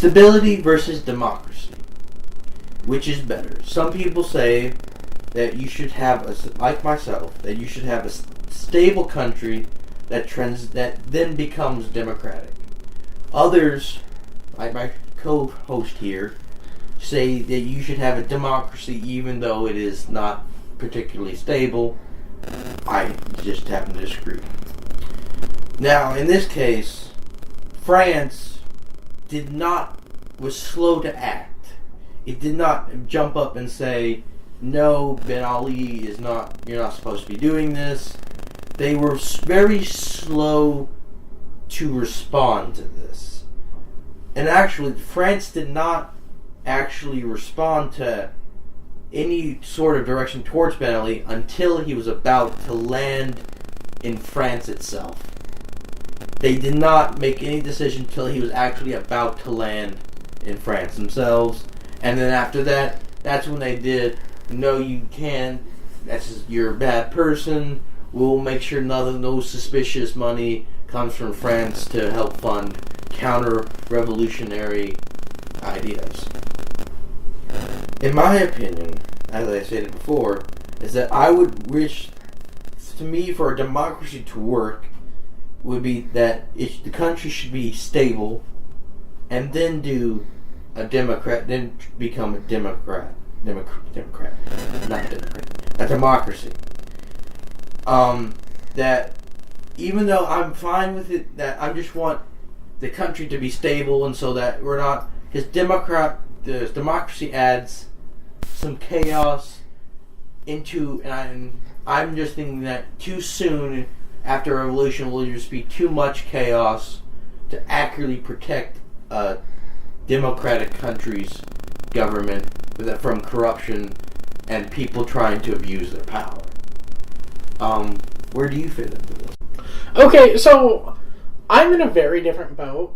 Stability versus democracy. Which is better? Some people say that you should have, like myself, that you should have a stable country that then becomes democratic. Others, like my co-host here, say that you should have a democracy even though it is not particularly stable. I just happen to disagree. Now, in this case, France was slow to act. It did not jump up and say, no, Ben Ali you're not supposed to be doing this. They were very slow to respond to this. And actually, France did not actually respond to any sort of direction towards Ben Ali until he was about to land in France itself. They did not make any decision until he was actually about to land in France themselves. And then after that, that's when they did, no, you can't, you're a bad person, we'll make sure no suspicious money comes from France to help fund counter-revolutionary ideas. In my opinion, as I stated before, is that I would wish, to me, for a democracy to work, would be that the country should be stable, and then become a democracy. That even though I'm fine with it, that I just want the country to be stable, and so that we're not, because democracy adds some chaos into, and I'm just thinking that too soon after a revolution will just be too much chaos to accurately protect a democratic country's government from corruption and people trying to abuse their power. Where do you fit into this? Okay, so I'm in a very different boat.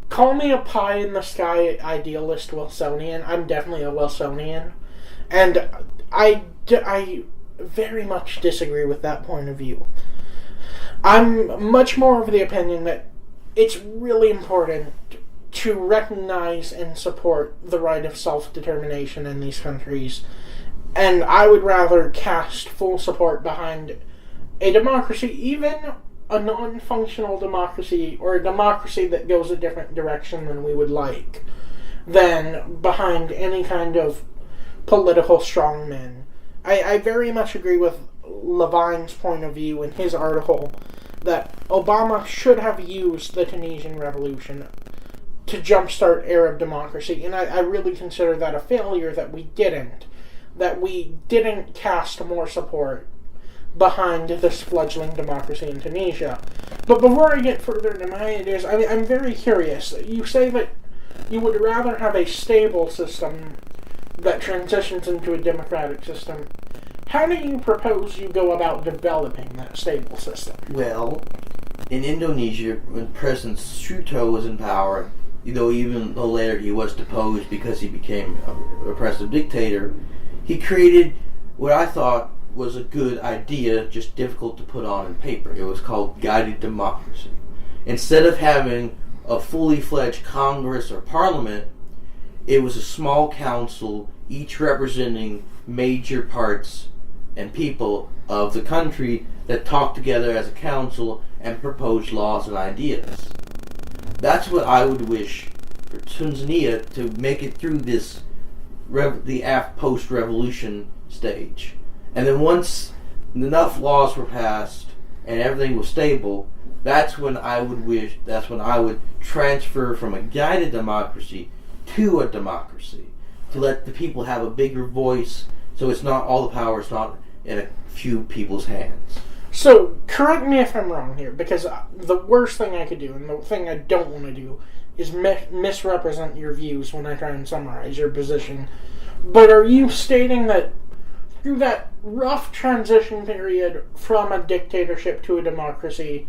Call me a pie-in-the-sky idealist Wilsonian. I'm definitely a Wilsonian. And I very much disagree with that point of view. I'm much more of the opinion that it's really important to recognize and support the right of self-determination in these countries. And I would rather cast full support behind a democracy, even a non-functional democracy, or a democracy that goes a different direction than we would like, than behind any kind of political strongmen. I very much agree with Levine's point of view in his article that Obama should have used the Tunisian Revolution to jumpstart Arab democracy, and I really consider that a failure that we didn't cast more support behind this fledgling democracy in Tunisia. But before I get further into my ideas, I'm very curious. You say that you would rather have a stable system that transitions into a democratic system. How do you propose you go about developing that stable system? Well, in Indonesia, when President Suharto was in power, even though later he was deposed because he became a repressive dictator, he created what I thought was a good idea, just difficult to put on paper. It was called guided democracy. Instead of having a fully fledged Congress or Parliament, it was a small council, each representing major parts and people of the country that talked together as a council and proposed laws and ideas. That's what I would wish for Tanzania to make it through this the post-revolution stage. And then once enough laws were passed and everything was stable, that's when I would transfer from a guided democracy to a democracy, to let the people have a bigger voice, so it's not all the power, it's not in a few people's hands. So, correct me if I'm wrong here, because the worst thing I could do, and the thing I don't want to do, is misrepresent your views when I try and summarize your position. But are you stating that through that rough transition period from a dictatorship to a democracy,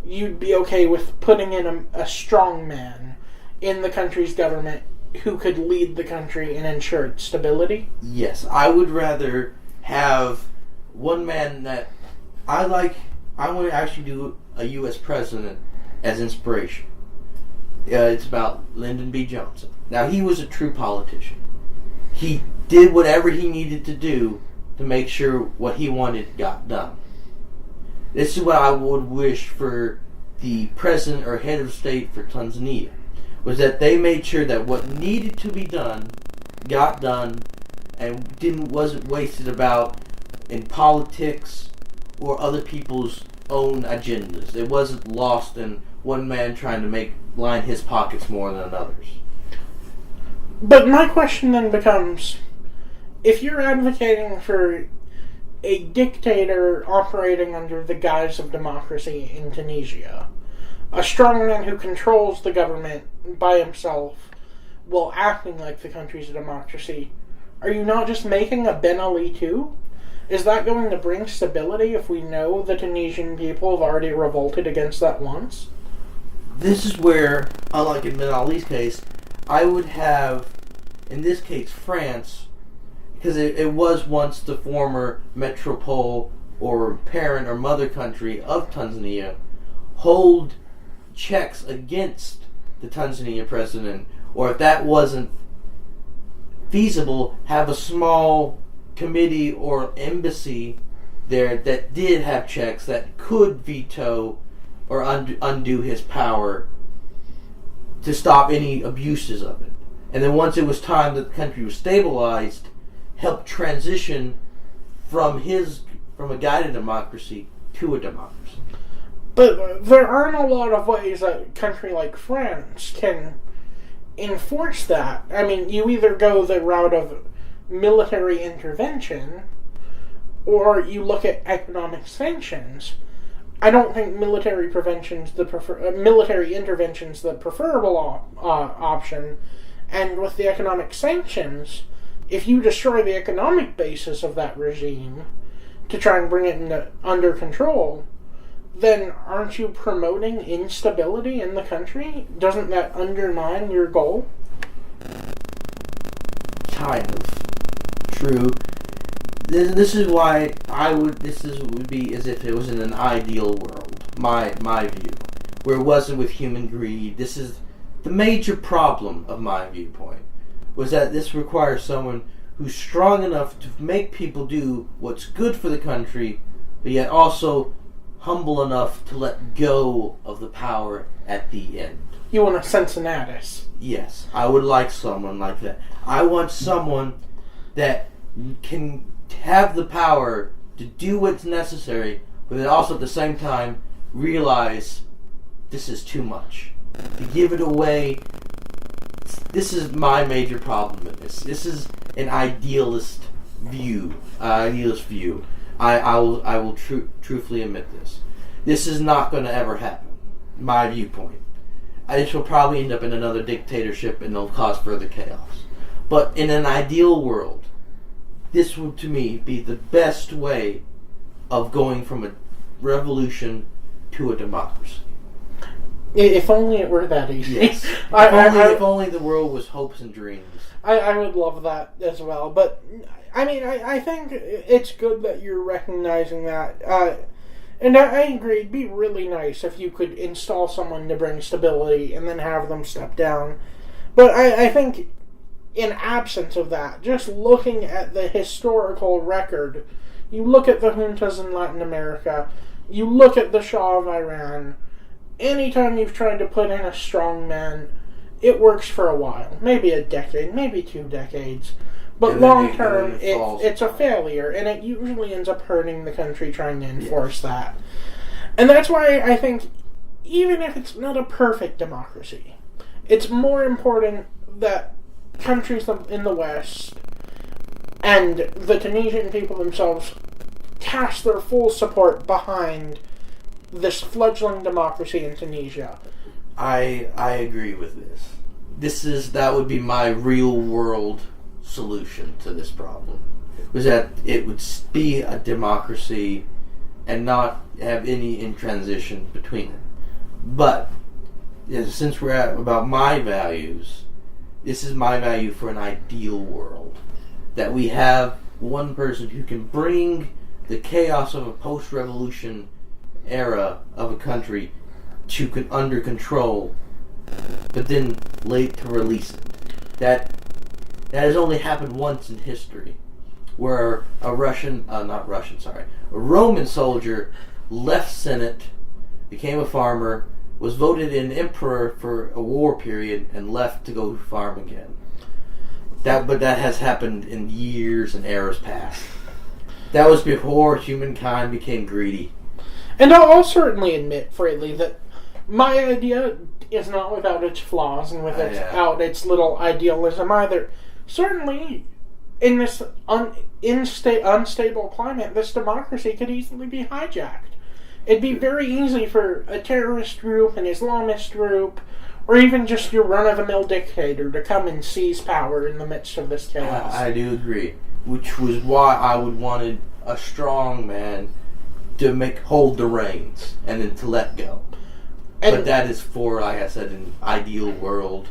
you'd be okay with putting in a strong man in the country's government who could lead the country and ensure its stability? Yes, I would rather have one man that I want to actually do a U.S. president as inspiration. It's about Lyndon B. Johnson. Now, he was a true politician. He did whatever he needed to do to make sure what he wanted got done. This is what I would wish for the president or head of state for Tanzania, was that they made sure that what needed to be done got done and wasn't wasted about in politics or other people's own agendas. It wasn't lost in one man trying to line his pockets more than others. But my question then becomes, if you're advocating for a dictator operating under the guise of democracy in Tunisia, a strongman who controls the government by himself while acting like the country's a democracy, are you not just making a Ben Ali too? Is that going to bring stability if we know the Tunisian people have already revolted against that once? This is where, unlike in Ben Ali's case, I would have, in this case, France, because it was once the former metropole or parent or mother country of Tanzania, hold checks against the Tanzania president, or if that wasn't feasible, have a small committee or embassy there that did have checks that could veto or undo his power to stop any abuses of it. And then once it was time that the country was stabilized, help transition from a guided democracy to a democracy. But there aren't a lot of ways that a country like France can enforce that. I mean, you either go the route of military intervention or you look at economic sanctions. I don't think military intervention's the preferable option. And with the economic sanctions, if you destroy the economic basis of that regime to try and bring it under control, then aren't you promoting instability in the country? Doesn't that undermine your goal? Kind of. True. This is why would be as if it was in an ideal world. My view. Where it wasn't with human greed. This is the major problem of my viewpoint. Was that this requires someone who's strong enough to make people do what's good for the country, but yet also humble enough to let go of the power at the end. You want a Cincinnatus? Yes, I would like someone like that. I want someone that can have the power to do what's necessary, but then also at the same time realize this is too much. To give it away. This is my major problem with this. This is an idealist view. I will truthfully admit this. This is not going to ever happen. My viewpoint. This will probably end up in another dictatorship and it'll cause further chaos. But in an ideal world, this would to me be the best way of going from a revolution to a democracy. If only it were that easy. Yes. If only the world was hopes and dreams. I would love that as well. But, I mean, I think it's good that you're recognizing that. And I agree, it'd be really nice if you could install someone to bring stability and then have them step down. But I think, in absence of that, just looking at the historical record, you look at the juntas in Latin America, you look at the Shah of Iran, anytime you've tried to put in a strong man, it works for a while. Maybe a decade, maybe 2 decades. But long term, it's a failure, and it usually ends up hurting the country trying to enforce that. And that's why I think, even if it's not a perfect democracy, it's more important that countries in the West and the Tunisian people themselves cast their full support behind this fledgling democracy in Tunisia. I agree with this. That would be my real world solution to this problem. Was that it would be a democracy and not have any in transition between it. But since we're at about my values, this is my value for an ideal world. That we have one person who can bring the chaos of a post-revolution era of a country under control, but then late to release it. That has only happened once in history, where a Roman soldier left Senate, became a farmer, was voted in emperor for a war period, and left to go farm again. But that has happened in years and eras past. That was before humankind became greedy. And I'll certainly admit freely that my idea is not without its flaws and without its little idealism either. Certainly, in this unstable climate, this democracy could easily be hijacked. It'd be very easy for a terrorist group, an Islamist group, or even just your run-of-the-mill dictator to come and seize power in the midst of this chaos. I do agree. Which was why I would wanted a strong man to hold the reins and then to let go. But that is for, like I said, an ideal world.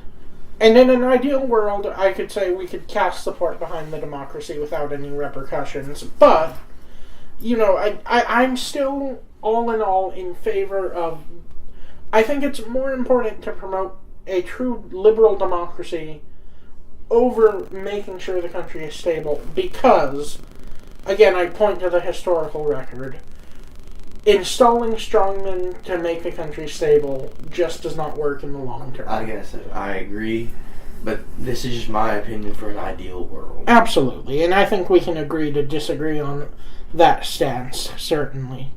And in an ideal world, I could say we could cast support behind the democracy without any repercussions. But, I'm still, all in all, in favor of... I think it's more important to promote a true liberal democracy over making sure the country is stable because, again, I point to the historical record. Installing strongmen to make the country stable just does not work in the long term. I guess I agree, but this is just my opinion for an ideal world. Absolutely, and I think we can agree to disagree on that stance, certainly.